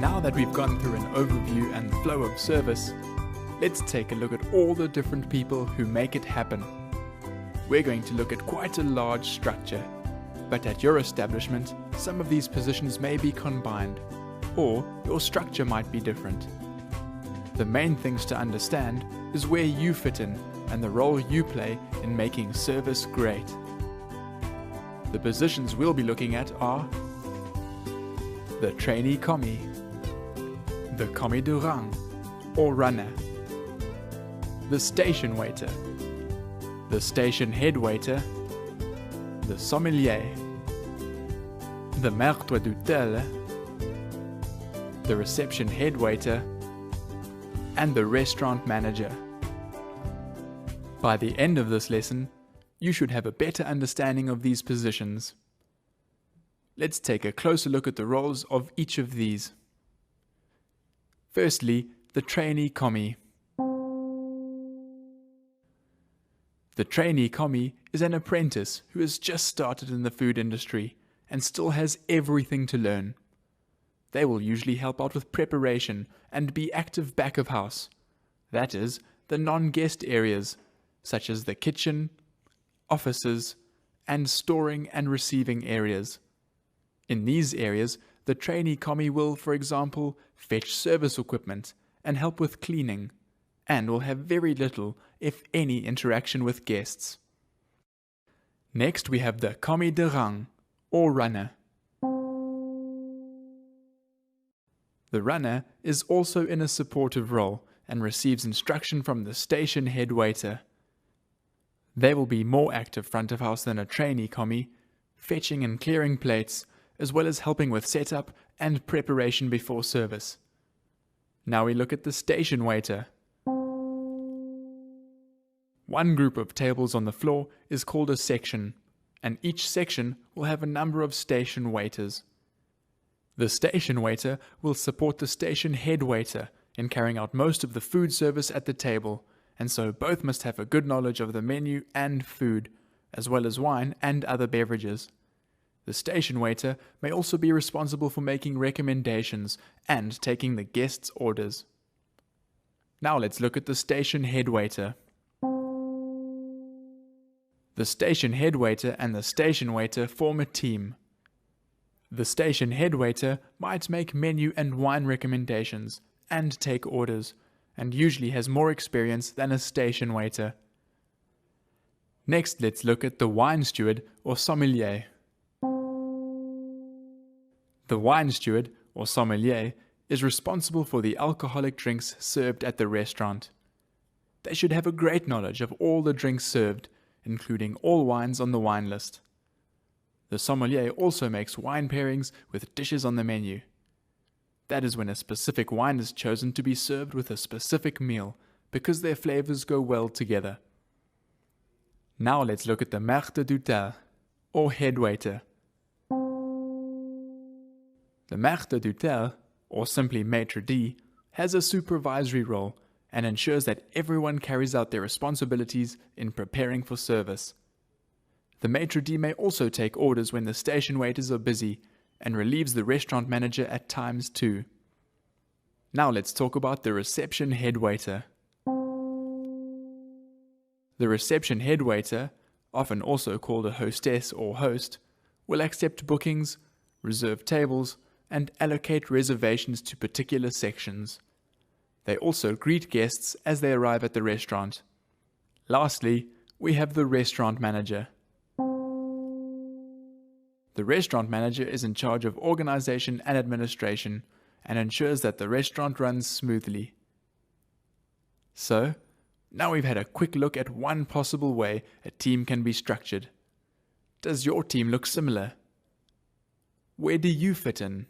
Now that we've gone through an overview and flow of service, let's take a look at all the different people who make it happen. We're going to look at quite a large structure, but at your establishment, some of these positions may be combined, or your structure might be different. The main things to understand is where you fit in and the role you play in making service great. The positions we'll be looking at are the trainee commis, the commis de rang or runner, the station waiter, the station head waiter, the sommelier, the maître d'hôtel, the reception head waiter, and the restaurant manager. By the end of this lesson, you should have a better understanding of these positions. Let's take a closer look at the roles of each of these. Firstly, the trainee commis. The trainee commis is an apprentice who has just started in the food industry and still has everything to learn. They will usually help out with preparation and be active back of house. That is, the non-guest areas, such as the kitchen, offices, and storing and receiving areas. In these areas, the trainee commis will, for example, fetch service equipment and help with cleaning, and will have very little, if any, interaction with guests. Next, we have the commis de rang, or runner. The runner is also in a supportive role and receives instruction from the station head waiter. They will be more active front of house than a trainee commis, fetching and clearing plates, as well as helping with setup and preparation before service. Now we look at the station waiter. One group of tables on the floor is called a section, and each section will have a number of station waiters. The station waiter will support the station head waiter in carrying out most of the food service at the table, and so both must have a good knowledge of the menu and food, as well as wine and other beverages. The station waiter may also be responsible for making recommendations and taking the guests' orders. Now let's look at the station head waiter. The station head waiter and the station waiter form a team. The station head waiter might make menu and wine recommendations and take orders, and usually has more experience than a station waiter. Next, let's look at the wine steward or sommelier. The wine steward or sommelier is responsible for the alcoholic drinks served at the restaurant. They should have a great knowledge of all the drinks served, including all wines on the wine list. The sommelier also makes wine pairings with dishes on the menu. That is when a specific wine is chosen to be served with a specific meal, because their flavors go well together. Now let's look at the maître d'hôtel, or head waiter. The maître d'hôtel, or simply maître d', has a supervisory role and ensures that everyone carries out their responsibilities in preparing for service. The maître d' may also take orders when the station waiters are busy and relieves the restaurant manager at times too. Now let's talk about the reception head waiter. The reception head waiter, often also called a hostess or host, will accept bookings, reserve tables, and allocate reservations to particular sections. They also greet guests as they arrive at the restaurant. Lastly, we have the restaurant manager. The restaurant manager is in charge of organization and administration and ensures that the restaurant runs smoothly. So, now we've had a quick look at one possible way a team can be structured. Does your team look similar? Where do you fit in?